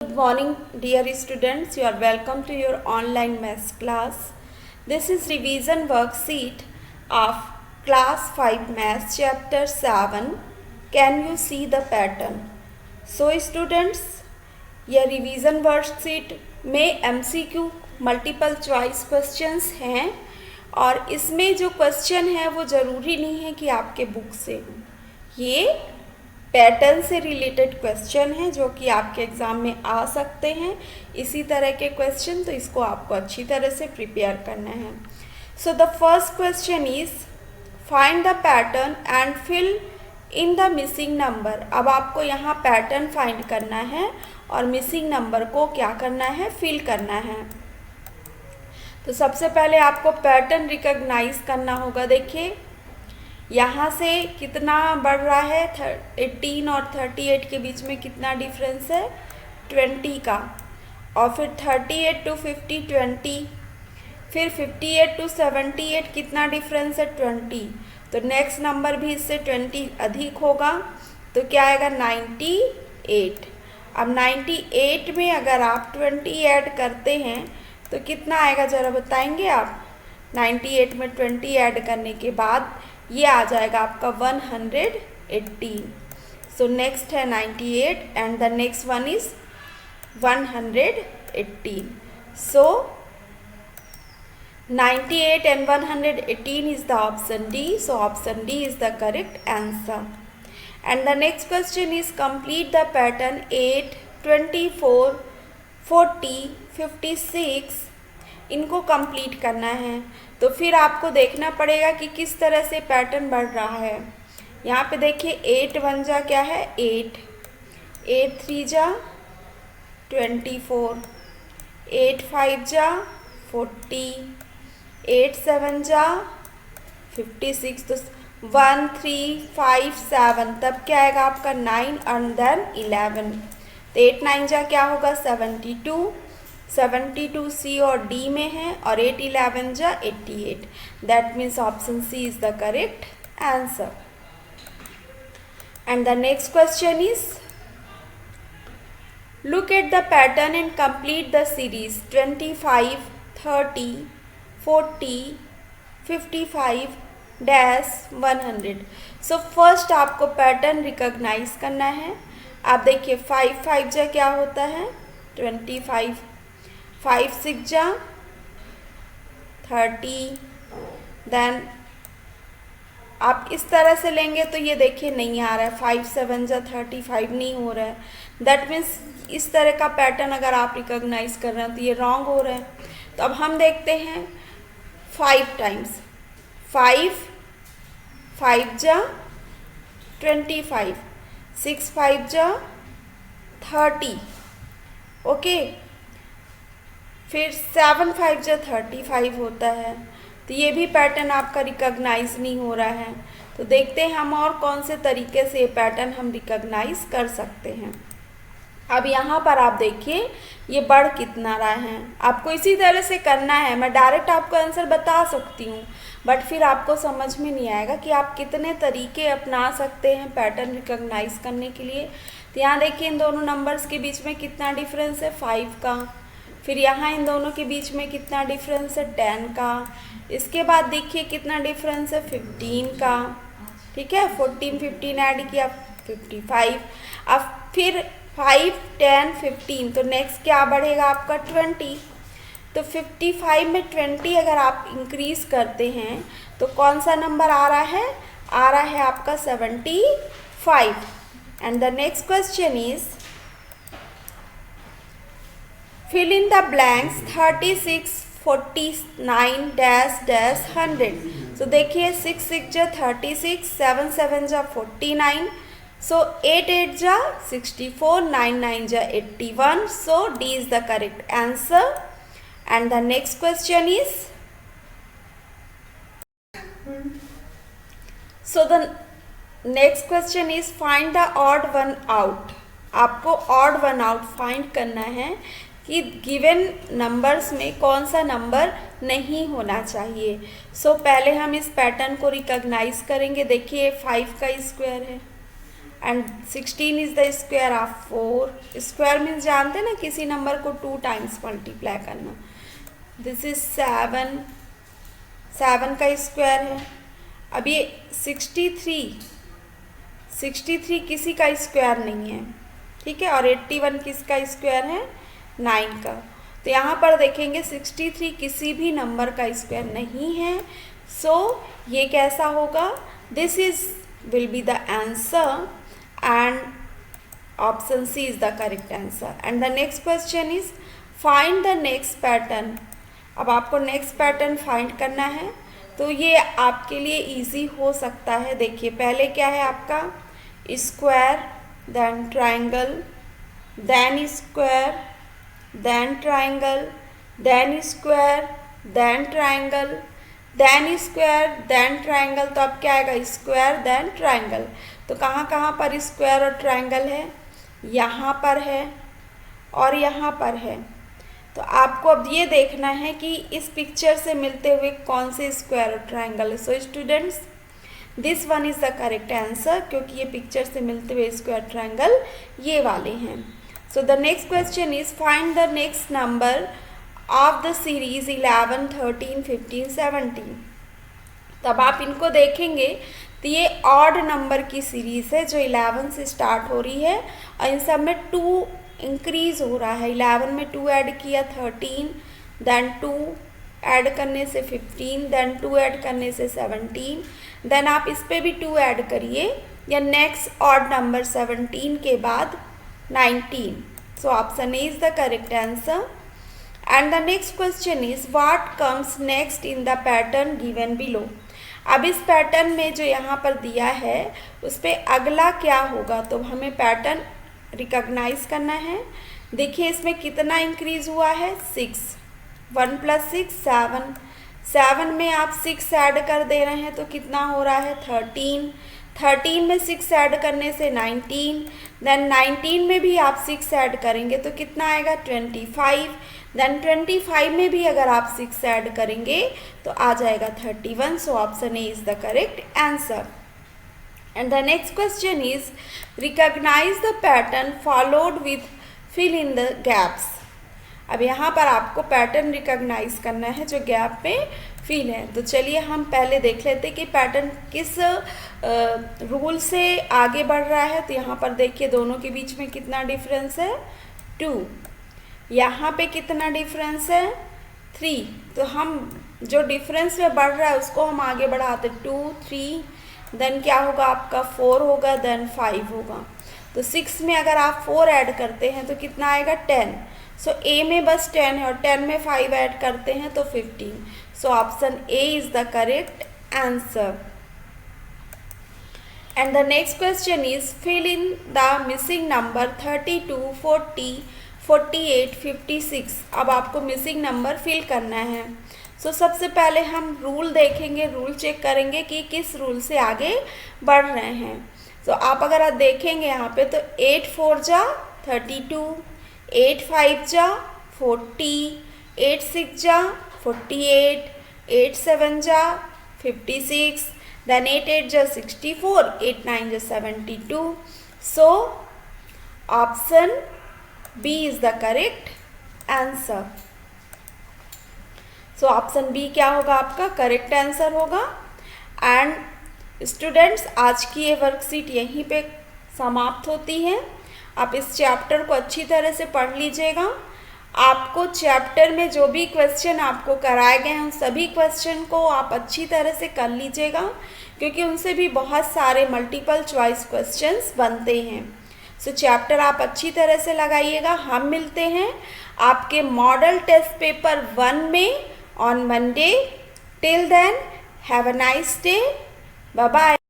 Good morning, dear students. You are welcome to your online maths class. This is revision worksheet of class 5 maths chapter 7. Can you see the pattern? So students, यह revision worksheet में MCQ multiple choice questions हैं और इसमें जो question है वो ज़रूरी नहीं है कि आपके बुक से हो। ये पैटर्न से रिलेटेड क्वेश्चन है जो कि आपके एग्ज़ाम में आ सकते हैं। इसी तरह के क्वेश्चन, तो इसको आपको अच्छी तरह से प्रिपेयर करना है। So the first question is find the pattern and fill in the missing number. अब आपको यहाँ पैटर्न फाइंड करना है और मिसिंग नंबर को क्या करना है, फिल करना है। तो सबसे पहले आपको पैटर्न रिकॉग्नाइज करना होगा। देखिए यहाँ से कितना बढ़ रहा है, 18 और 38 के बीच में कितना डिफरेंस है, 20 का। और फिर 38 टू 50 20, फिर 58 टू 78 कितना डिफरेंस है, 20। तो नेक्स्ट नंबर भी इससे 20 अधिक होगा, तो क्या आएगा, 98। अब 98 में अगर आप 20 ऐड करते हैं तो कितना आएगा, ज़रा बताएंगे आप। 98 में 20 ऐड करने के बाद ये आ जाएगा आपका 118। सो नेक्स्ट है 98 and the next one is 118। So 98 and 118 is the option D. So option D is the correct answer. And the next question is complete the pattern 8, 24, 40, 56. इनको कंप्लीट करना है। तो फिर आपको देखना पड़ेगा कि किस तरह से पैटर्न बढ़ रहा है। यहाँ पे देखिए 8 1 जा क्या है, 8, 8 3 जा 24, 8 5 जा 40, 8 7 जा 56। तो 1 3 5 7, तब क्या आएगा आपका 9 एंड देन 11। तो 8 9 जा क्या होगा, 72, 72 सी और डी में है, और 8 11 जा 88। That means option C is the correct answer. And the next question is look at the pattern and complete the series 25, 30, 40, 55 dash 100। So first आपको पैटर्न रिकॉग्नाइज करना है। आप देखिए 5 5 जा क्या होता है, 25, 5 6 जा 30। देन आप इस तरह से लेंगे तो ये देखिए नहीं आ रहा है, 5 7 जा 35 नहीं हो रहा है। दैट मीन्स इस तरह का पैटर्न अगर आप रिकॉग्नाइज कर रहे हैं तो ये रॉन्ग हो रहा है। तो अब हम देखते हैं 5 टाइम्स, 5 5 जा 25, 6 5 जा 30, ओके। फिर 7 5 जा 35 होता है। तो ये भी पैटर्न आपका रिकॉग्नाइज नहीं हो रहा है। तो देखते हैं हम और कौन से तरीके से ये पैटर्न हम रिकॉग्नाइज कर सकते हैं। अब यहाँ पर आप देखिए ये बढ़ कितना रहा है, आपको इसी तरह से करना है। मैं डायरेक्ट आपको आंसर बता सकती हूँ, बट फिर आपको समझ में नहीं आएगा कि आप कितने तरीके अपना सकते हैं पैटर्न रिकॉग्नाइज करने के लिए। तो यहाँ देखिए इन दोनों नंबर्स के बीच में कितना डिफरेंस है, 5 का। फिर यहाँ इन दोनों के बीच में कितना डिफरेंस है, 10 का। इसके बाद देखिए कितना डिफरेंस है, 15 का, ठीक है। 14 15 ऐड किया 55। अब फिर 5 10 15, तो नेक्स्ट क्या बढ़ेगा आपका 20। तो 55 में 20 अगर आप इंक्रीज करते हैं तो कौन सा नंबर आ रहा है, आ रहा है आपका 75। And the next question is fill in the blanks 36 49 dash dash 100। so देखिए 6 6 जा 36, 7 7 जा 49, so 8 8 जा 64, 9 9 जा 81। so D is the correct answer। and the next question is so the next question is find the odd one out। आपको odd one out find करना है कि given numbers में कौन सा नंबर नहीं होना चाहिए। सो पहले हम इस पैटर्न को रिकॉग्नाइज करेंगे। देखिए 5 का स्क्वायर है, and 16 is the square of 4। Square means जानते हैं ना किसी नंबर को 2 टाइम्स मल्टीप्लाई करना। दिस इज 7, 7 का स्क्वायर है। अब ये 63 किसी का स्क्वायर नहीं है, ठीक है, और 81 किसका स्क्वायर है, 9 का। तो यहाँ पर देखेंगे 63 किसी भी नंबर का स्क्वायर नहीं है। सो ये कैसा होगा, this is will be the answer and option C is the correct answer. And the next question is find the next pattern. अब आपको नेक्स्ट पैटर्न फाइंड करना है, तो ये आपके लिए इजी हो सकता है। देखिए पहले क्या है आपका, square, then triangle, then square, then triangle, then square, then triangle, then square, then triangle. तो अब क्या आएगा, स्क्वायर देन ट्राइंगल। तो कहाँ कहाँ पर स्क्वायर और ट्राइंगल है, यहाँ पर है और यहाँ पर है। तो आपको अब ये देखना है कि इस पिक्चर से मिलते हुए कौन से स्क्वायर और ट्राइंगल है। So students this one is the correct answer, क्योंकि ये पिक्चर से मिलते हुए स्क्वायर ट्राइंगल ये वाले हैं। So the next question is find the next number of the series 11, 13, 15, 17। तब आप इनको देखेंगे तो ये ऑड नंबर की सीरीज है जो 11 से स्टार्ट हो रही है और इन सब में 2 इंक्रीज हो रहा है। 11 में 2 ऐड किया 13, देन 2 ऐड करने से 15, देन 2 ऐड करने से 17, देन आप इस पे भी 2 ऐड करिए या नेक्स्ट ऑड नंबर 17 के बाद 19। सो option A is the correct answer. And the next question is what comes next in the pattern given below. अब इस पैटर्न में जो यहाँ पर दिया है उस पर अगला क्या होगा, तो हमें पैटर्न रिकॉग्नाइज करना है। देखिए इसमें कितना इंक्रीज हुआ है, 6, 1 + 6 7, 7 में आप 6 ऐड कर दे रहे हैं तो कितना हो रहा है 13, 13 में 6 ऐड करने से 19, देन 19 में भी आप 6 ऐड करेंगे तो कितना आएगा 25, देन 25 में भी अगर आप 6 ऐड करेंगे तो आ जाएगा 31। So option A is the correct answer. And the next question is recognise the pattern followed with fill in the gaps. अब यहाँ पर आपको पैटर्न रिकॉग्नाइज करना है जो गैप में फिल है। तो चलिए हम पहले देख लेते हैं कि पैटर्न किस रूल से आगे बढ़ रहा है। तो यहाँ पर देखिए दोनों के बीच में कितना डिफरेंस है, 2। यहाँ पे कितना डिफरेंस है, 3। तो हम जो डिफरेंस में बढ़ रहा है उसको हम आगे बढ़ाते 2, 3, देन क्या होगा आपका 4 होगा, देन 5 होगा। तो 6 में अगर आप 4 ऐड करते हैं तो कितना आएगा 10। सो ए में बस 10 है और 10 में 5 ऐड करते हैं तो 15। So option A is the correct answer. And the next question is fill in the missing number 32, 40, 48, 56। अब आपको मिसिंग नंबर फिल करना है। सो सबसे पहले हम रूल देखेंगे, रूल चेक करेंगे कि किस रूल से आगे बढ़ रहे हैं। सो आप अगर आप देखेंगे यहाँ पे तो 8 4 जा 32, 8 5 जा 40, 8 6 जा 48, 8 7 जा 56, then 8 8 जा 64, 8 9 जा 72। So option B is the correct answer. So option B क्या होगा आपका करेक्ट आंसर होगा। एंड स्टूडेंट्स आज की ये वर्कशीट यहीं पे समाप्त होती है। आप इस चैप्टर को अच्छी तरह से पढ़ लीजिएगा। आपको चैप्टर में जो भी क्वेश्चन आपको कराए गए हैं उन सभी क्वेश्चन को आप अच्छी तरह से कर लीजिएगा, क्योंकि उनसे भी बहुत सारे मल्टीपल चॉइस क्वेश्चंस बनते हैं। सो चैप्टर आप अच्छी तरह से लगाइएगा। हम मिलते हैं आपके मॉडल टेस्ट पेपर 1 में on Monday. Till then, have a nice day. Bye bye.